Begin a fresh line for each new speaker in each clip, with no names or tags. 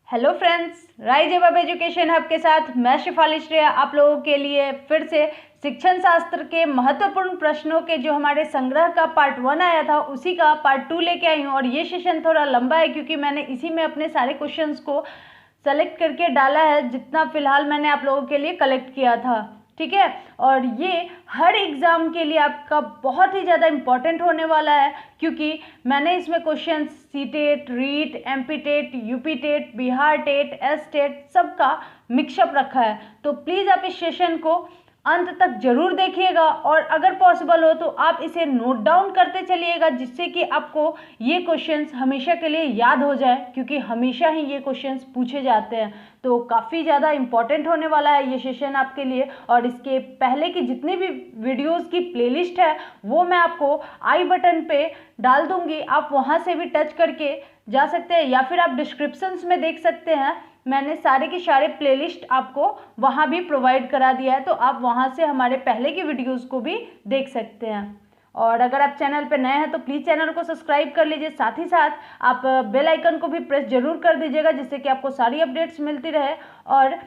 Hello friends, rise above education hub के साथ मैं शिफाली श्रेया आप लोगों के लिए फिर से शिक्षण शास्त्र के महत्वपूर्ण प्रश्नों के जो हमारे संग्रह का पार्ट 1 आया था उसी का पार्ट 2 लेके आई हूँ। और ये सेशन थोड़ा लंबा है क्योंकि मैंने इसी में अपने सारे क्वेश्चंस को सेलेक्ट करके डाला है जितना फिलहाल मैंने आप लोगों के लिए कलेक्ट किया था। ठीक है, और ये हर एग्ज़ाम के लिए आपका बहुत ही ज़्यादा इम्पॉर्टेंट होने वाला है क्योंकि मैंने इसमें question CTET, REET, MP TET, UP TET, Bihar TET, S TET सबका मिक्सअप रखा है। तो प्लीज़ आप इस सेशन को अंत तक जरूर देखिएगा और अगर पॉसिबल हो तो आप इसे नोट डाउन करते चलिएगा जिससे कि आपको ये क्वेश्चंस हमेशा के लिए याद हो जाए क्योंकि हमेशा ही ये क्वेश्चंस पूछे जाते हैं। तो काफ़ी ज़्यादा इम्पॉर्टेंट होने वाला है ये सेशन आपके लिए। और इसके पहले की जितनी भी वीडियोस की प्लेलिस्ट है वो मैं आपको आई बटन पे डाल दूंगी, आप वहाँ से भी टच करके जा सकते हैं या फिर आप डिस्क्रिप्शंस में देख सकते हैं। मैंने सारे के सारे प्लेलिस्ट आपको वहाँ भी प्रोवाइड करा दिया है तो आप वहाँ से हमारे पहले की वीडियोस को भी देख सकते हैं। और अगर आप चैनल पर नए हैं तो प्लीज़ चैनल को सब्सक्राइब कर लीजिए, साथ ही साथ आप बेल आइकन को भी प्रेस जरूर कर दीजिएगा जिससे कि आपको सारी अपडेट्स मिलती रहे। और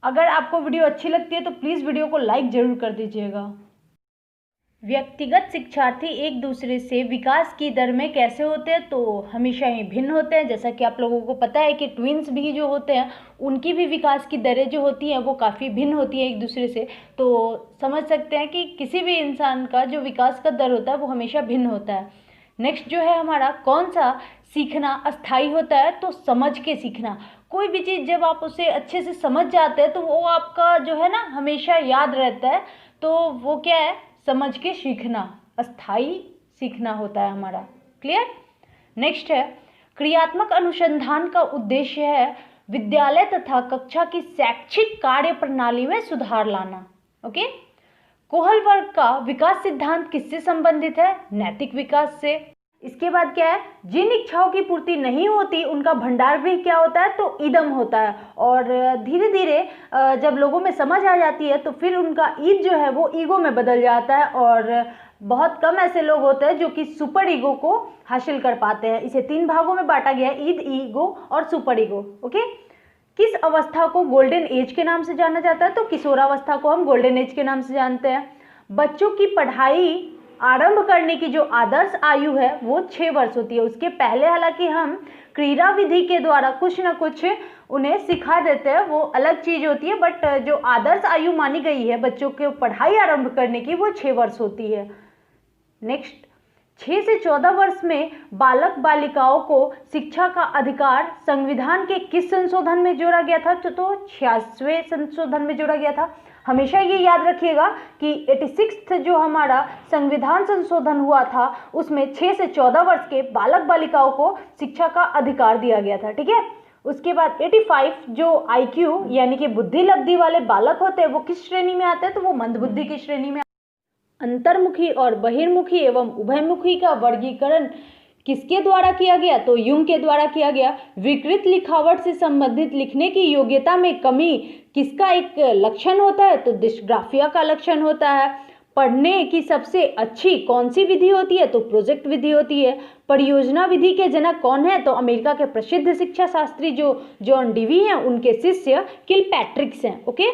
अगर आपको वीडियो अच्छी लगती है तो प्लीज़ वीडियो को लाइक ज़रूर कर दीजिएगा। व्यक्तिगत शिक्षार्थी एक दूसरे से विकास की दर में कैसे होते हैं तो हमेशा ही भिन्न होते हैं। जैसा कि आप लोगों को पता है कि ट्विंस भी जो होते हैं उनकी भी विकास की दरें जो होती हैं वो काफ़ी भिन्न होती है एक दूसरे से। तो समझ सकते हैं कि किसी भी इंसान का जो विकास का दर होता है वो हमेशा भिन्न होता है। नेक्स्ट जो है हमारा कौन सा सीखना अस्थाई होता है तो समझ के सीखना। कोई भी चीज़ जब आप उसे अच्छे से समझ जाते हैं तो वो आपका जो है ना हमेशा याद रहता है। तो वो क्या है, समझ के सीखना, अस्थाई सीखना होता है हमारा। क्लियर। नेक्स्ट है क्रियात्मक अनुसंधान का उद्देश्य है विद्यालय तथा कक्षा की शैक्षिक कार्य प्रणाली में सुधार लाना। ओके। कोहल वर्ग का विकास सिद्धांत किससे संबंधित है? नैतिक विकास से। इसके बाद क्या है, जिन इच्छाओं की पूर्ति नहीं होती उनका भंडार भी क्या होता है तो ईदम होता है। और धीरे धीरे जब लोगों में समझ आ जाती है तो फिर उनका ईद जो है वो ईगो में बदल जाता है। और बहुत कम ऐसे लोग होते हैं जो कि सुपर ईगो को हासिल कर पाते हैं। इसे 3 भागों में बांटा गया है, ईद, ईगो और सुपर ईगो। ओके। किस अवस्था को गोल्डन एज के नाम से जाना जाता है तो किशोरावस्था को हम गोल्डन एज के नाम से जानते हैं। बच्चों की पढ़ाई आरंभ करने की जो आदर्श आयु है वो 6 वर्ष होती है। उसके पहले हालांकि हम क्रीड़ा विधि के द्वारा कुछ न कुछ उन्हें सिखा देते हैं, वो अलग चीज़ होती है, बट जो आदर्श आयु मानी गई है बच्चों के पढ़ाई आरंभ करने की वो 6 वर्ष होती है। नेक्स्ट, 6 से 14 वर्ष में बालक बालिकाओं को शिक्षा का अधिकार संविधान के किस संशोधन में जोड़ा गया था? तो 86वें संशोधन में जोड़ा गया था। हमेशा ये याद रखिएगा कि 86 जो हमारा संविधान संशोधन हुआ था उसमें 6 से 14 वर्ष के बालक बालिकाओं को शिक्षा का अधिकार दिया गया था। ठीक है। उसके बाद 85 जो IQ यानी कि बुद्धि लब्धि वाले बालक होते हैं वो किस श्रेणी में आते हैं तो वो मंदबुद्धि की श्रेणी में। अंतर्मुखी और बहिर्मुखी एवं उभयमुखी का वर्गीकरण किसके द्वारा किया गया तो यूंग के द्वारा किया गया। विकृत लिखावट से संबंधित लिखने की योग्यता में कमी किसका एक लक्षण होता है तो डिस्ग्राफिया का लक्षण होता है। पढ़ने की सबसे अच्छी कौन सी विधि होती है तो प्रोजेक्ट विधि होती है। परियोजना विधि के जनक कौन है तो अमेरिका के प्रसिद्ध शिक्षा शास्त्री जो जॉन डीवी हैं उनके शिष्य किलपैट्रिक्स हैं। ओके।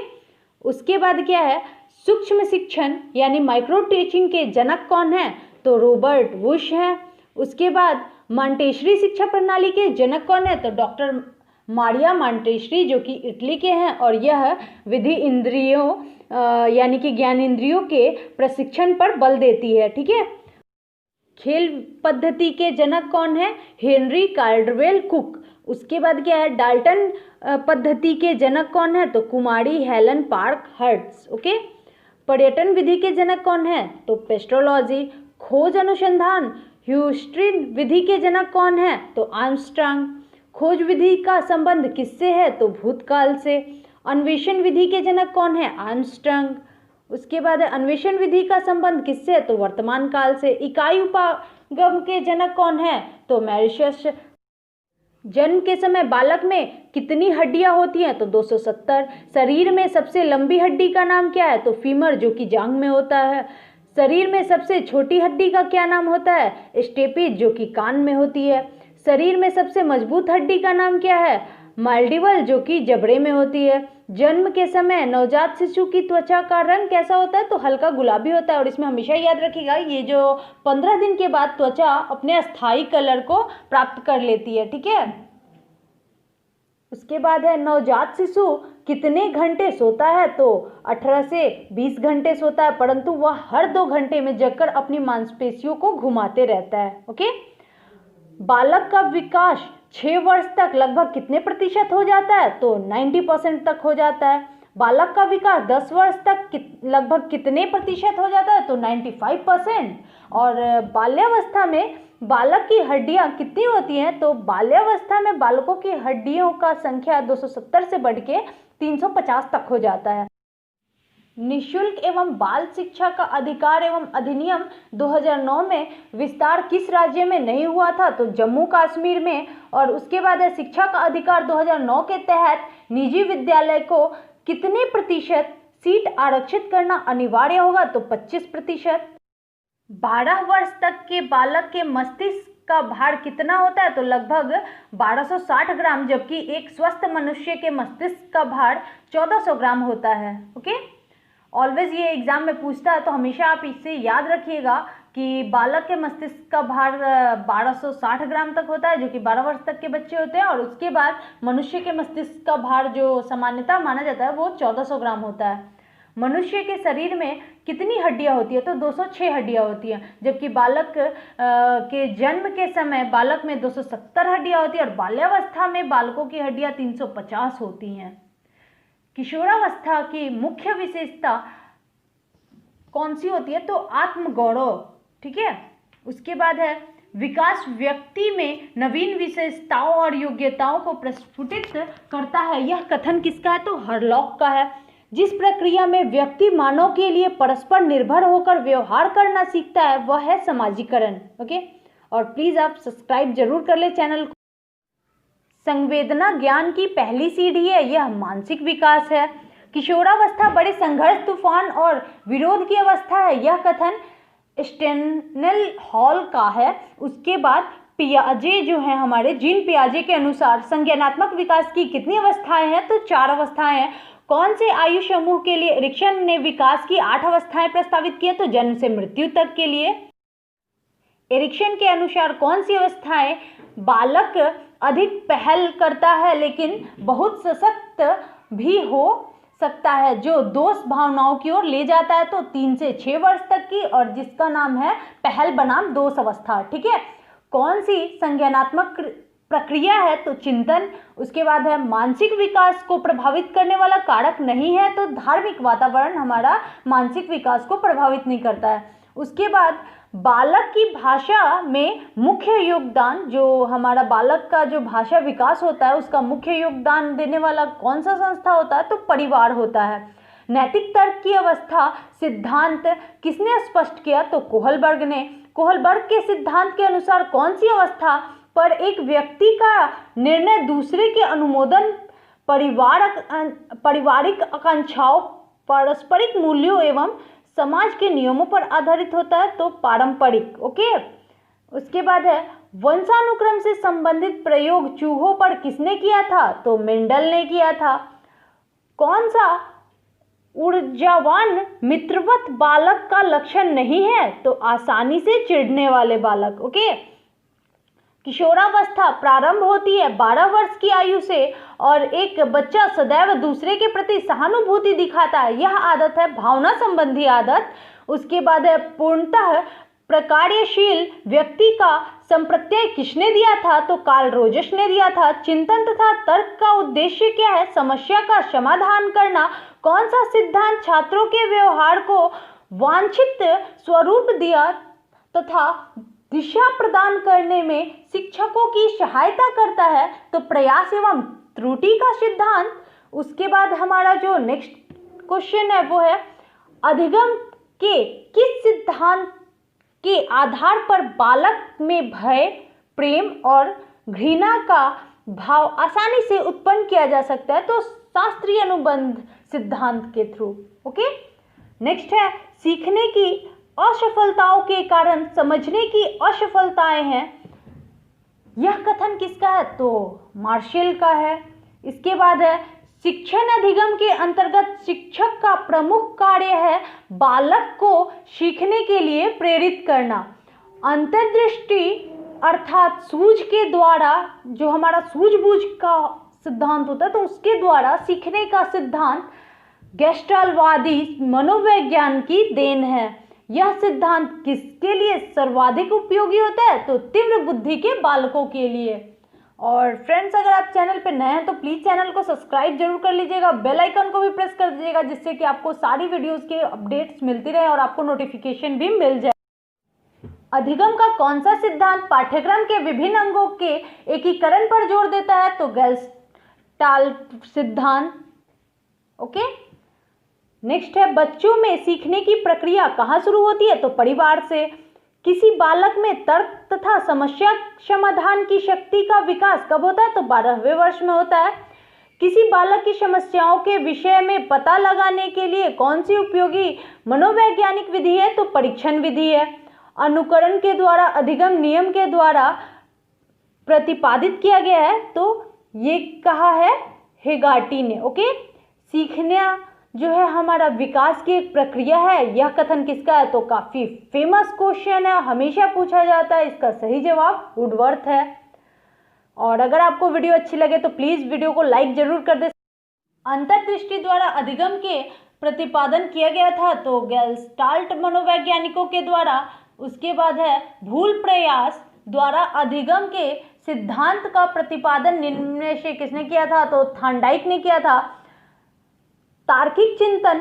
उसके बाद क्या है, सूक्ष्म शिक्षण यानी माइक्रो टीचिंग के जनक कौन है तो रॉबर्ट वुश हैं। उसके बाद मॉन्टेसरी शिक्षा प्रणाली के जनक कौन है तो डॉक्टर मारिया मॉन्टेसरी जो कि इटली के हैं। और यह विधि इंद्रियों यानी कि ज्ञान इंद्रियों के प्रशिक्षण पर बल देती है। ठीक है। खेल पद्धति के जनक कौन है? Henry Caudwell cook. उसके बाद क्या है, डाल्टन पद्धति के जनक कौन है तो कुमारी हेलन पार्क हर्ट्स। ओके। पर्यटन विधि के जनक कौन है तो पेस्ट्रोलॉजी। खोज अनुसंधान ह्यूस्टन विधि के जनक कौन है तो आर्मस्ट्रांग। खोज विधि का संबंध किससे है तो भूतकाल से। अन्वेषण विधि के जनक कौन है? आर्मस्ट्रांग। उसके बाद अन्वेषण विधि का संबंध किससे है तो वर्तमान काल से। इकाई उपागम के जनक कौन है तो मैरिशस। जन्म के समय बालक में कितनी हड्डियां होती हैं तो 270। शरीर में सबसे लंबी हड्डी का नाम क्या है तो फीमर जो कि जांघ में होता है। शरीर में सबसे छोटी हड्डी का क्या नाम होता है? स्टेपिज जो कि कान में होती है। शरीर में सबसे मजबूत हड्डी का नाम क्या है? माल्डीवल जो कि जबड़े में होती है। जन्म के समय नवजात शिशु की त्वचा का रंग कैसा होता है? तो हल्का गुलाबी होता है। और इसमें हमेशा याद रखिएगा ये जो 15 दिन के बाद त्वचा अपने अस्थायी कलर को प्राप्त कर लेती है, ठीक है। उसके बाद है नवजात शिशु कितने घंटे सोता है? तो 18 से 20 घंटे सोता है, परंतु वह हर 2 घंटे में जगकर अपनी मांसपेशियों को घुमाते रहता है। ओके। बालक का विकास 6 वर्ष तक लगभग कितने प्रतिशत हो जाता है? तो 90% तक हो जाता है। बालक का विकास 10 वर्ष तक लगभग कितने प्रतिशत हो जाता है? तो 95%। और बाल्यावस्था में बालक की हड्डियां कितनी होती हैं? तो बाल्यावस्था में बालकों की हड्डियों का संख्या 270 से बढ़ के 350 तक हो जाता है। निःशुल्क एवं बाल शिक्षा का अधिकार एवं अधिनियम 2009 में विस्तार किस राज्य में नहीं हुआ था? तो जम्मू कश्मीर में। और उसके बाद है शिक्षा का अधिकार 2009 के तहत निजी विद्यालय को कितने प्रतिशत सीट आरक्षित करना अनिवार्य होगा? तो 25%। 12 वर्ष तक के बालक के मस्तिष्क का भार कितना होता है? तो लगभग 1260 ग्राम, जबकि एक स्वस्थ मनुष्य के मस्तिष्क का भार 1400 ग्राम होता है। ओके। ऑलवेज ये एग्जाम में पूछता है, तो हमेशा आप इससे याद रखिएगा कि बालक के मस्तिष्क का भार 1260 ग्राम तक होता है, जो कि 12 वर्ष तक के बच्चे होते हैं। और उसके बाद मनुष्य के मस्तिष्क का भार जो सामान्यतः माना जाता है वो 1400 ग्राम होता है। मनुष्य के शरीर में कितनी हड्डियां होती है? तो 206 हड्डियां होती हैं, जबकि बालक के जन्म के समय बालक में 270 हड्डियां होती है और बाल्यावस्था में बालकों की हड्डियां 350 होती हैं। किशोरावस्था की मुख्य विशेषता कौन सी होती है? तो आत्मगौरव, ठीक है। उसके बाद है विकास व्यक्ति में नवीन विशेषताओं और योग्यताओं को प्रस्फुटित करता है। यह कथन किसका है? तो हरलॉक का है। जिस प्रक्रिया में व्यक्ति मानव के लिए परस्पर निर्भर होकर व्यवहार करना सीखता है वह है समाजीकरण। ओके। और प्लीज आप सब्सक्राइब जरूर कर ले चैनल को। संवेदना ज्ञान की पहली सीढ़ी है, यह मानसिक विकास है। किशोरावस्था बड़े संघर्ष, तूफान और विरोध की अवस्था है। यह कथन स्टेनल हॉल का है। उसके बाद पियाजे जो है हमारे जीन पियाजे के अनुसार संज्ञानात्मक विकास की कितनी अवस्थाएं हैं? तो 4 अवस्थाएं हैं। कौन से आयु समूह के लिए एरिक्सन ने विकास की 8 अवस्थाएं प्रस्तावित की हैं? तो जन्म से मृत्यु तक के लिए। एरिक्सन के अनुसार कौन सी अवस्थाएं बालक अधिक पहल करता है लेकिन बहुत सशक्त भी हो सकता है, जो दोष भावनाओं की ओर ले जाता है? तो 3 से 6 वर्ष तक की, और जिसका नाम है पहल बनाम दोष अवस्था, ठीक है। कौन सी संज्ञानात्मक प्रक्रिया है? तो चिंतन। उसके बाद है मानसिक विकास को प्रभावित करने वाला कारक नहीं है, तो धार्मिक वातावरण हमारा मानसिक विकास को प्रभावित नहीं करता है। उसके बाद बालक की भाषा में मुख्य योगदान, जो हमारा बालक का जो भाषा विकास होता है उसका मुख्य योगदान देने वाला कौन सा संस्था होता है? तो परिवार होता है। नैतिक तर्क की अवस्था सिद्धांत किसने स्पष्ट किया? तो कोहलबर्ग ने। कोहलबर्ग के सिद्धांत के अनुसार कौन सी अवस्था पर एक व्यक्ति का निर्णय दूसरे के अनुमोदन, पारिवारिक आकांक्षाओं, पारस्परिक मूल्यों एवं समाज के नियमों पर आधारित होता है? तो पारंपरिक। ओके। उसके बाद है वंशानुक्रम से संबंधित प्रयोग चूहों पर किसने किया था? तो मेंडल ने किया था। कौन सा ऊर्जावान मित्रवत बालक का लक्षण नहीं है? तो आसानी से चिढ़ने वाले बालक। ओके। किशोरावस्था प्रारंभ होती है 12 वर्ष की आयु से और एक बच्चा सदैव दूसरे के प्रति सहानुभूति दिखाता है। यह आदत है भावना संबंधी आदत। उसके बाद है पूर्णतः प्रकार्यशील व्यक्ति का संप्रत्यय किसने दिया था? तो कार्ल रोजर्स ने दिया था। चिंतन तथा तर्क का उद्देश्य क्या है? समस्या का समाधान करना। कौन सा सिद्धांत छात्रों के व्यवहार को वांछित स्वरूप दिया तथा दिशा प्रदान करने में शिक्षकों की सहायता करता है? तो प्रयास एवं त्रुटि का सिद्धांत। उसके बाद हमारा जो नेक्स्ट क्वेश्चन है वो है अधिगम के किस सिद्धांत के आधार पर बालक में भय, प्रेम और घृणा का भाव आसानी से उत्पन्न किया जा सकता है? तो शास्त्रीय अनुबंध सिद्धांत के थ्रू। ओके। नेक्स्ट है सीखने की असफलताओं के कारण समझने की असफलताएं हैं। यह कथन किसका है? तो मार्शल का है। इसके बाद है शिक्षण अधिगम के अंतर्गत शिक्षक का प्रमुख कार्य है बालक को सीखने के लिए प्रेरित करना। अंतर्दृष्टि अर्थात सूझ के द्वारा, जो हमारा सूझबूझ का सिद्धांत होता है, तो उसके द्वारा सीखने का सिद्धांत गेस्टाल्टवादी मनोविज्ञान की देन है। यह सिद्धांत किसके लिए सर्वाधिक उपयोगी होता है? तो तीव्र बुद्धि के बालकों के लिए। और फ्रेंड्स, अगर आप चैनल पर नए हैं तो प्लीज़ चैनल को सब्सक्राइब जरूर कर लीजिएगा, बेल आइकन को भी प्रेस कर दीजिएगा, जिससे कि आपको सारी वीडियोस के अपडेट्स मिलती रहे और आपको नोटिफिकेशन भी मिल जाए। अधिगम का कौन सा सिद्धांत पाठ्यक्रम के विभिन्न अंगों के एकीकरण पर जोर देता है? तो गेस्टाल्ट सिद्धांत। ओके, नेक्स्ट है बच्चों में सीखने की प्रक्रिया कहाँ शुरू होती है? तो परिवार से। किसी बालक में तर्क तथा समस्या समाधान की शक्ति का विकास कब होता है? तो 12वें वर्ष में होता है। किसी बालक की समस्याओं के विषय में पता लगाने के लिए कौन सी उपयोगी मनोवैज्ञानिक विधि है? तो परीक्षण विधि है। अनुकरण के द्वारा अधिगम नियम के द्वारा प्रतिपादित किया गया है, तो ये कहा है हेगार्टी ने। ओके, सीखना जो है हमारा विकास की एक प्रक्रिया है, यह कथन किसका है? तो काफी फेमस क्वेश्चन है, हमेशा पूछा जाता है। इसका सही जवाब वुडवर्थ है। और अगर आपको वीडियो अच्छी लगे तो प्लीज वीडियो को लाइक जरूर कर दे। अंतर्दृष्टि द्वारा अधिगम के प्रतिपादन किया गया था, तो गेस्टाल्ट मनोवैज्ञानिकों के द्वारा। उसके बाद है भूल प्रयास द्वारा अधिगम के सिद्धांत का प्रतिपादन निम्न में से किसने किया था? तो थॉर्नडाइक ने किया था। तार्किक चिंतन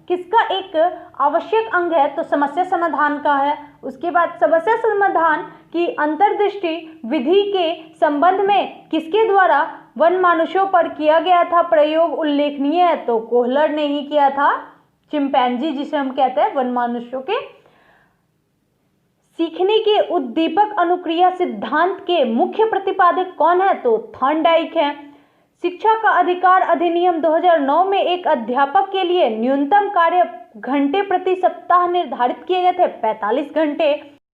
किसका एक आवश्यक अंग है? तो समस्या समाधान का है। उसके बाद समस्या समाधान की अंतर्दृष्टि विधि के संबंध में किसके द्वारा वन मानुषों पर किया गया था प्रयोग उल्लेखनीय है? तो कोहलर ने ही किया था। चिंपैंजी जिसे हम कहते हैं वन मानुषों के। सीखने के उद्दीपक अनुक्रिया सिद्धांत के मुख्य प्रतिपादक कौन है? तो थॉर्नडाइक है। शिक्षा का अधिकार अधिनियम 2009 में एक अध्यापक के लिए न्यूनतम कार्य घंटे प्रति सप्ताह निर्धारित किए गए थे, 45 घंटे।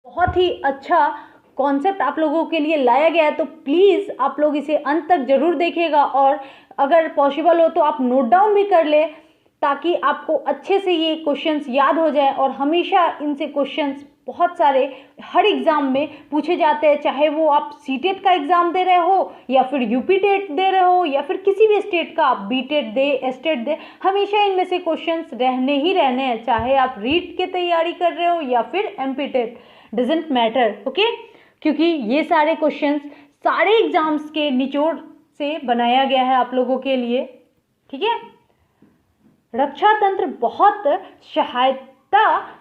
बहुत ही अच्छा कॉन्सेप्ट आप लोगों के लिए लाया गया है, तो प्लीज़ आप लोग इसे अंत तक जरूर देखिएगा और अगर पॉसिबल हो तो आप नोट डाउन भी कर ले, ताकि आपको अच्छे से ये क्वेश्चंस याद हो जाए। और हमेशा इनसे क्वेश्चंस बहुत सारे हर एग्ज़ाम में पूछे जाते हैं, चाहे वो आप सीटेट का एग्ज़ाम दे रहे हो या फिर यूपी टेट दे रहे हो या फिर किसी भी स्टेट का आप बीटेट दे, एस्टेट दे, हमेशा इनमें से क्वेश्चंस रहने ही रहने हैं, चाहे आप रीट की तैयारी कर रहे हो या फिर MP TET, doesn't matter. Okay, क्योंकि ये सारे क्वेश्चंस सारे एग्जाम्स के निचोड़ से बनाया गया है आप लोगों के लिए। ठीक है, रक्षा तंत्र बहुत सहायता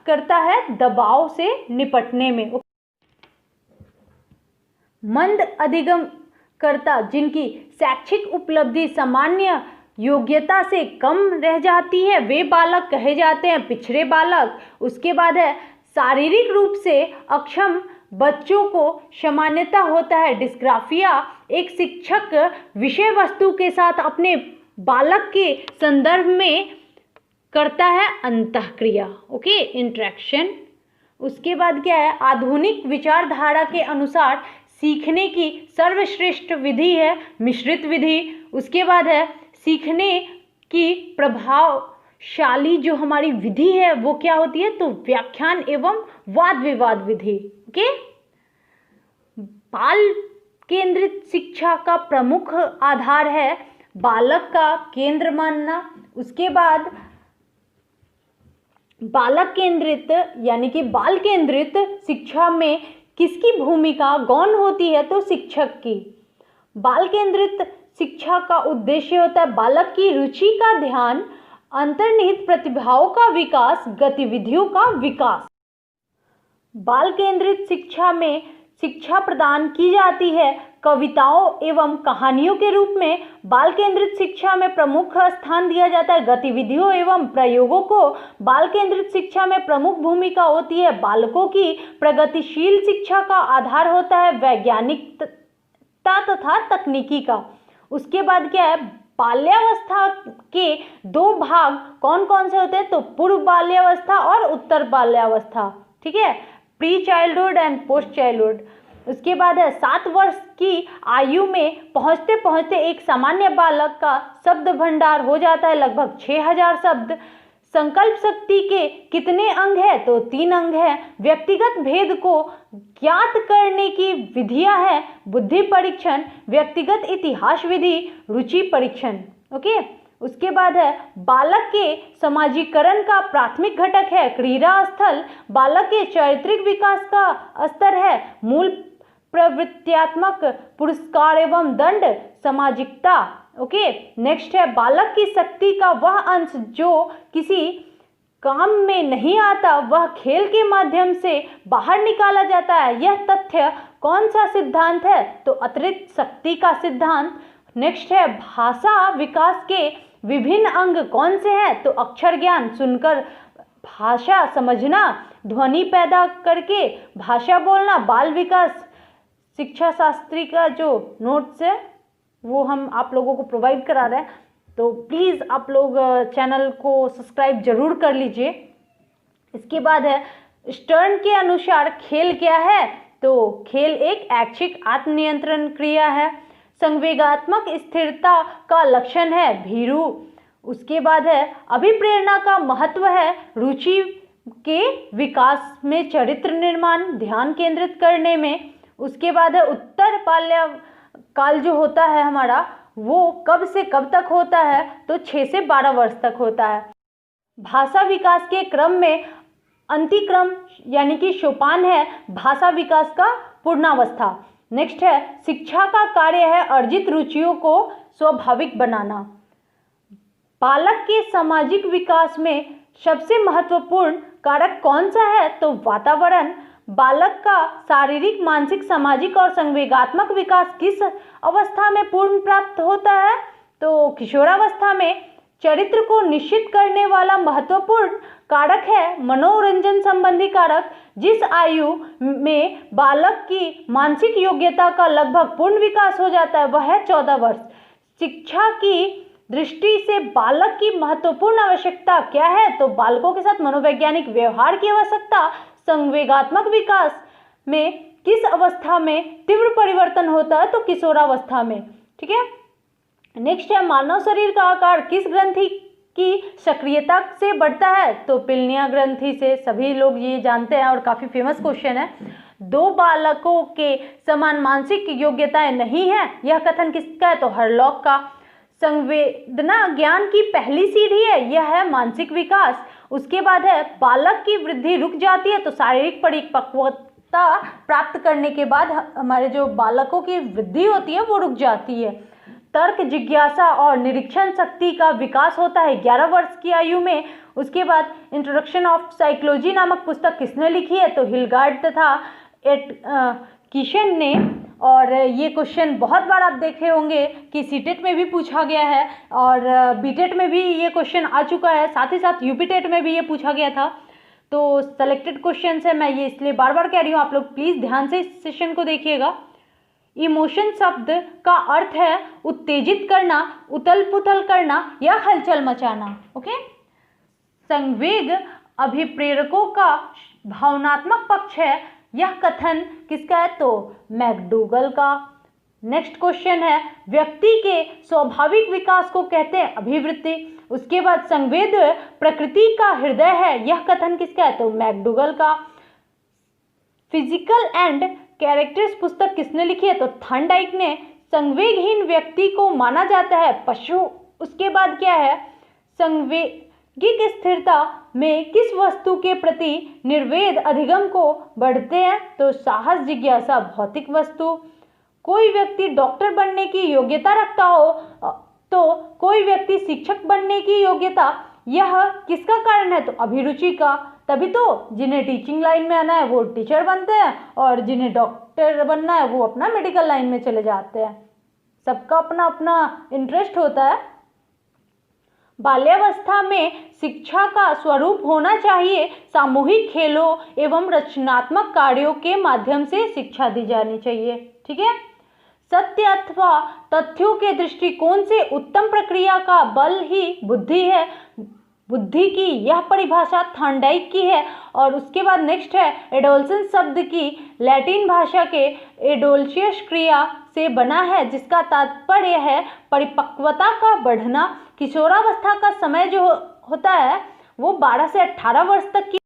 करता है दबाव से निपटने में। मंद अधिगम करता जिनकी शैक्षिक उपलब्धि सामान्य योग्यता से कम रह जाती है, वे बालक कहे जाते हैं पिछड़े बालक। उसके बाद है शारीरिक रूप से अक्षम बच्चों को सामान्यता होता है डिस्ग्राफिया। एक शिक्षक विषय वस्तु के साथ अपने बालक के संदर्भ में करता है अंतःक्रिया। Okay, interaction. उसके बाद क्या है, आधुनिक विचारधारा के अनुसार सीखने की सर्वश्रेष्ठ विधि है मिश्रित विधि। उसके बाद है सीखने की प्रभावशाली जो हमारी विधि है वो क्या होती है? तो व्याख्यान एवं वाद विवाद विधि। ओके, बाल केंद्रित शिक्षा का प्रमुख आधार है बालक का केंद्र मानना। उसके बाद बालक केंद्रित यानी कि बाल केंद्रित शिक्षा में किसकी भूमिका गौण होती है? तो शिक्षक की। बाल केंद्रित शिक्षा का उद्देश्य होता है बालक की रुचि का ध्यान, अंतर्निहित प्रतिभाओं का विकास, गतिविधियों का विकास। बाल केंद्रित शिक्षा में शिक्षा प्रदान की जाती है कविताओं एवं कहानियों के रूप में। बाल केंद्रित शिक्षा में प्रमुख स्थान दिया जाता है गतिविधियों एवं प्रयोगों को। बाल केंद्रित शिक्षा में प्रमुख भूमिका होती है बालकों की। प्रगतिशील शिक्षा का आधार होता है वैज्ञानिकता तथा तकनीकी का। उसके बाद क्या है, बाल्यावस्था के दो भाग कौन कौन से होते हैं? तो पूर्व बाल्यावस्था और उत्तर बाल्यावस्था। ठीक है, pre childhood and post childhood. उसके बाद है 7 वर्ष की आयु में पहुंचते पहुंचते एक सामान्य बालक का शब्द भंडार हो जाता है लगभग 6000 शब्द। संकल्प शक्ति के कितने अंग है? तो 3 अंग है। व्यक्तिगत भेद को ज्ञात करने की विधियां है बुद्धि परीक्षण, व्यक्तिगत इतिहास विधि, रुचि परीक्षण। ओके, उसके बाद है बालक के समाजीकरण का प्राथमिक घटक है क्रीड़ा स्थल, बालक के चारित्रिक विकास का स्तर है मूल प्रवृत्त्यात्मक पुरस्कार एवं दंड सामाजिकता। ओके, नेक्स्ट है बालक की शक्ति का वह अंश जो किसी काम में नहीं आता वह खेल के माध्यम से बाहर निकाला जाता है। यह तथ्य कौन सा सिद्धांत है? तो अतिरिक्त शक्ति का सिद्धांत। नेक्स्ट है भाषा विकास के विभिन्न अंग कौन से हैं? तो अक्षर ज्ञान, सुनकर भाषा समझना, ध्वनि पैदा करके भाषा बोलना, बाल विकास। शिक्षा शास्त्री का जो नोट्स है वो हम आप लोगों को प्रोवाइड करा रहे हैं, तो प्लीज़ आप लोग चैनल को सब्सक्राइब जरूर कर लीजिए। इसके बाद है स्टर्न के अनुसार खेल क्या है? तो खेल एक ऐच्छिक आत्मनियंत्रण क्रिया है, संवेगात्मक स्थिरता का लक्षण है भीरू। उसके बाद है अभिप्रेरणा का महत्व है रुचि के विकास में, चरित्र निर्माण, ध्यान केंद्रित करने में। उसके बाद है उत्तर बाल्यकाल जो होता है हमारा वो कब से कब तक होता है? तो 6 से 12 वर्ष तक होता है। भाषा विकास के क्रम में अंतिक्रम यानी कि सोपान है भाषा विकास का पूर्णावस्था। नेक्स्ट है शिक्षा का कार्य है अर्जित रुचियों को स्वाभाविक बनाना। बालक के सामाजिक विकास में सबसे महत्वपूर्ण कारक कौन सा है? तो वातावरण। बालक का शारीरिक, मानसिक, सामाजिक और संवेगात्मक विकास किस अवस्था में पूर्ण प्राप्त होता है? तो किशोरावस्था में। चरित्र को निश्चित करने वाला महत्वपूर्ण कारक है मनोरंजन संबंधी कारक। जिस आयु में बालक की मानसिक योग्यता का लगभग पूर्ण विकास हो जाता है वह है 14 वर्ष। शिक्षा की दृष्टि से बालक की महत्वपूर्ण आवश्यकता क्या है? तो बालकों के साथ मनोवैज्ञानिक व्यवहार की आवश्यकता। संवेगात्मक विकास में किस अवस्था में तीव्र परिवर्तन होता है? तो किशोरावस्था में। ठीक है, नेक्स्ट है मानव शरीर का आकार किस ग्रंथि की सक्रियता से बढ़ता है? तो पिलनिया ग्रंथि से। सभी लोग ये जानते हैं और काफी फेमस क्वेश्चन है। 2 बालकों के समान मानसिक योग्यताएं नहीं है, यह कथन किसका है? तो हरलॉक का। संवेदना ज्ञान की पहली सीढ़ी है, यह है मानसिक विकास। उसके बाद है बालक की वृद्धि रुक जाती है, तो शारीरिक परिपक्वता प्राप्त करने के बाद हमारे जो बालकों की वृद्धि होती है वो रुक जाती है। तर्क, जिज्ञासा और निरीक्षण शक्ति का विकास होता है 11 वर्ष की आयु में। उसके बाद इंट्रोडक्शन ऑफ साइकोलॉजी नामक पुस्तक किसने लिखी है? तो हिलगार्ड तथा एटकिंसन ने। और ये क्वेश्चन बहुत बार आप देखे होंगे कि सीटेट में भी पूछा गया है और बीटेट में भी ये क्वेश्चन आ चुका है, साथ ही साथ यूपीटेट में भी ये पूछा गया था। तो सेलेक्टेड क्वेश्चन है, मैं ये इसलिए बार बार कह रही हूँ, आप लोग प्लीज़ ध्यान से इस सेशन को देखिएगा। इमोशन शब्द का अर्थ है उत्तेजित करना, उथल पुथल करना या हलचल मचाना। ओके, संवेग अभिप्रेरकों का भावनात्मक पक्ष है, यह कथन किसका है? तो मैकडूगल का। नेक्स्ट क्वेश्चन है व्यक्ति के स्वाभाविक विकास को कहते हैं अभिवृत्ति। उसके बाद संवेद प्रकृति का हृदय है, यह कथन किसका है? तो मैकडूगल का। फिजिकल एंड कैरेक्टर्स पुस्तक किसने लिखी है? तो थॉर्नडाइक ने। संवेगहीन व्यक्ति को माना जाता है पशु। उसके बाद क्या है? संवेगिक स्थिरता में किस वस्तु के प्रति निर्वेद अधिगम को बढ़ते हैं? तो साहस, जिज्ञासा, भौतिक वस्तु। कोई व्यक्ति डॉक्टर बनने की योग्यता रखता हो तो कोई व्यक्ति शिक्षक बनने की योग्यता, यह किसका कारण है? तो अभिरुचि का। तभी तो जिन्हें टीचिंग लाइन में आना है वो टीचर बनते हैं और जिन्हें डॉक्टर बनना है वो अपना मेडिकल लाइन में चले जाते हैं। सबका अपना अपना इंटरेस्ट होता है। बाल्यावस्था में शिक्षा का स्वरूप होना चाहिए सामूहिक खेलों एवं रचनात्मक कार्यों के माध्यम से शिक्षा दी जानी चाहिए। ठीक है, सत्य अथवा तथ्यों के दृष्टिकोण से उत्तम प्रक्रिया का बल ही बुद्धि है। बुद्धि की यह परिभाषा थॉर्नडाइक की है। और उसके बाद नेक्स्ट है एडोलसेंस शब्द की लैटिन भाषा के एडोल्शियस क्रिया से बना है, जिसका तात्पर्य है परिपक्वता का बढ़ना। किशोरावस्था का समय जो होता है वो 12 से 18 वर्ष तक की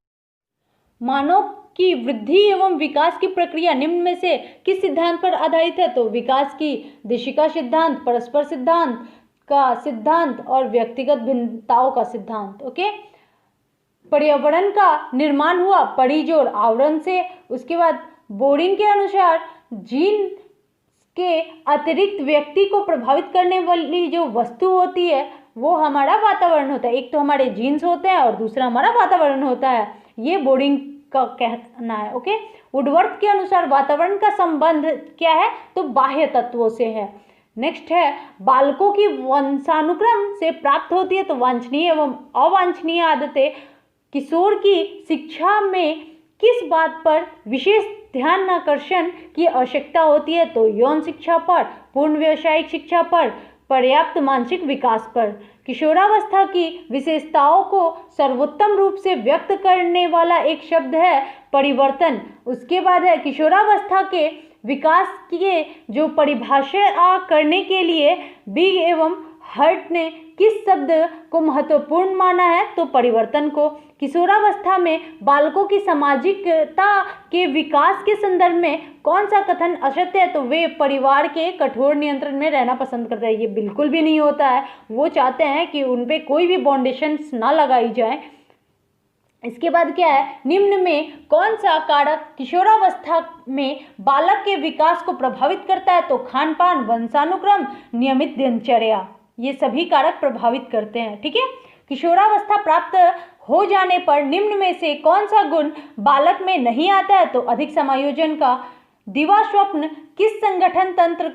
मानव की वृद्धि एवं विकास की प्रक्रिया निम्न में से किस सिद्धांत पर आधारित है? तो विकास की देशिका सिद्धांत, परस्पर सिद्धांत का सिद्धांत और व्यक्तिगत भिन्नताओं का सिद्धांत। ओके, पर्यावरण का निर्माण हुआ परिजोड़ आवरण से। उसके बाद बोरिंग के अनुसार जीन के अतिरिक्त व्यक्ति को प्रभावित करने वाली जो वस्तु होती है वो हमारा वातावरण होता है। एक तो हमारे जीन्स होते हैं और दूसरा हमारा वातावरण होता है, ये बोरिंग का कहना है। ओके, वुडवर्थ के अनुसार वातावरण का संबंध क्या है? तो बाह्य तत्वों से है। नेक्स्ट है बालकों की वंशानुक्रम से प्राप्त होती है, तो वांछनीय एवं अवांछनीय आदतें। किशोर की शिक्षा में किस बात पर विशेष ध्यान आकर्षण की आवश्यकता होती है? तो यौन शिक्षा पर, पूर्ण व्यावसायिक शिक्षा पर, पर्याप्त मानसिक विकास पर। किशोरावस्था की विशेषताओं को सर्वोत्तम रूप से व्यक्त करने वाला एक शब्द है परिवर्तन। उसके बाद है किशोरावस्था के विकास की जो परिभाषा करने के लिए बिग एवं हर्ट ने किस शब्द को महत्वपूर्ण माना है? तो परिवर्तन को। किशोरावस्था में बालकों की सामाजिकता के विकास के संदर्भ में कौन सा कथन असत्य है? तो वे परिवार के कठोर नियंत्रण में रहना पसंद करते हैं। ये बिल्कुल भी नहीं होता है, वो चाहते हैं कि उन पे कोई भी बाउंडेशंस ना लगाई जाए। इसके बाद क्या है, निम्न में कौन सा कारक किशोरावस्था में बालक के विकास को प्रभावित करता है? तो खान पान, वंशानुक्रम, नियमित दिनचर्या, ये सभी कारक प्रभावित करते हैं। ठीक है, किशोरावस्था प्राप्त हो जाने पर निम्न में से कौन सा गुण बालक में नहीं आता है? तो अधिक समायोजन का। दिवा स्वप्न किस संगठन तंत्र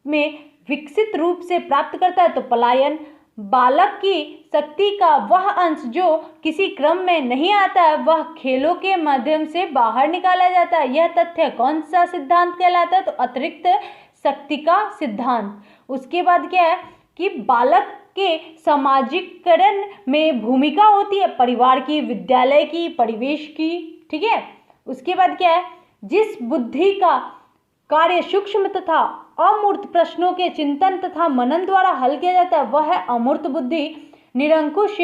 में विकसित रूप से प्राप्त करता है? तो पलायन। बालक की शक्ति का वह अंश जो किसी क्रम में नहीं आता है वह खेलों के माध्यम से बाहर निकाला जाता है। यह तथ्य कौन सा सिद्धांत कहलाता है? तो अतिरिक्त शक्ति का सिद्धांत। उसके बाद क्या है कि बालक के सामाजिकरण में भूमिका होती है परिवार की, विद्यालय की, परिवेश की। ठीक है, उसके बाद क्या है, जिस बुद्धि का कार्य सूक्ष्म तथा अमूर्त प्रश्नों के चिंतन तथा मनन द्वारा हल किया जाता है वह है अमूर्त बुद्धि। निरंकुश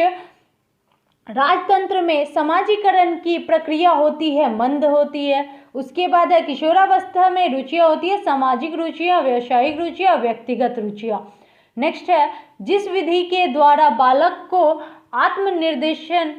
राजतंत्र में समाजीकरण की प्रक्रिया होती है, मंद होती है। उसके बाद है किशोरावस्था में रुचियाँ होती है, सामाजिक रुचियाँ, व्यावसायिक रुचियाँ, व्यक्तिगत रुचियाँ। नेक्स्ट है जिस विधि के द्वारा बालक को आत्मनिर्देशन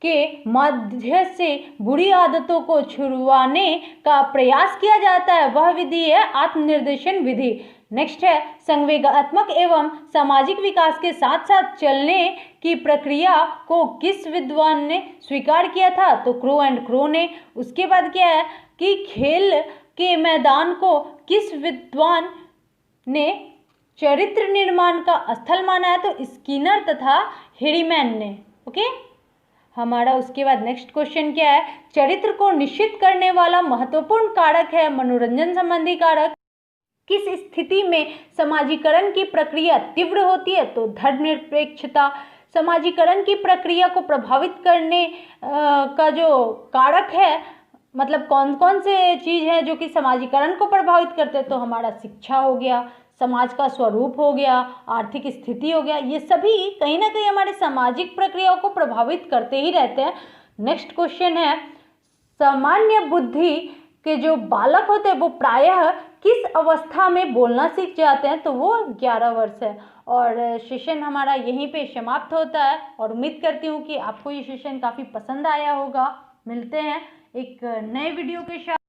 के माध्यम से बुरी आदतों को छुड़वाने का प्रयास किया जाता है वह विधि है आत्मनिर्देशन विधि। नेक्स्ट है संवेगात्मक एवं सामाजिक विकास के साथ साथ चलने की प्रक्रिया को किस विद्वान ने स्वीकार किया था? तो क्रो एंड क्रो ने। उसके बाद क्या है कि खेल के मैदान को किस विद्वान ने चरित्र निर्माण का स्थल माना है? तो स्किनर तथा हेरीमैन ने। ओके, हमारा उसके बाद नेक्स्ट क्वेश्चन क्या है, चरित्र को निश्चित करने वाला महत्वपूर्ण कारक है मनोरंजन संबंधी कारक। किस स्थिति में समाजीकरण की प्रक्रिया तीव्र होती है? तो धर्मनिरपेक्षता। समाजीकरण की प्रक्रिया को प्रभावित करने का जो कारक है, मतलब कौन कौन से चीज़ है जो कि समाजीकरण को प्रभावित करते हैं? तो हमारा शिक्षा हो गया, समाज का स्वरूप हो गया, आर्थिक स्थिति हो गया, ये सभी कहीं ना कहीं हमारे सामाजिक प्रक्रियाओं को प्रभावित करते ही रहते हैं। नेक्स्ट क्वेश्चन है सामान्य बुद्धि के जो बालक होते हैं वो प्रायः किस अवस्था में बोलना सीख जाते हैं? तो वो 11 वर्ष है। और सेशन हमारा यहीं पे समाप्त होता है और उम्मीद करती हूँ कि आपको ये सेशन काफ़ी पसंद आया होगा। मिलते हैं एक नए वीडियो के साथ।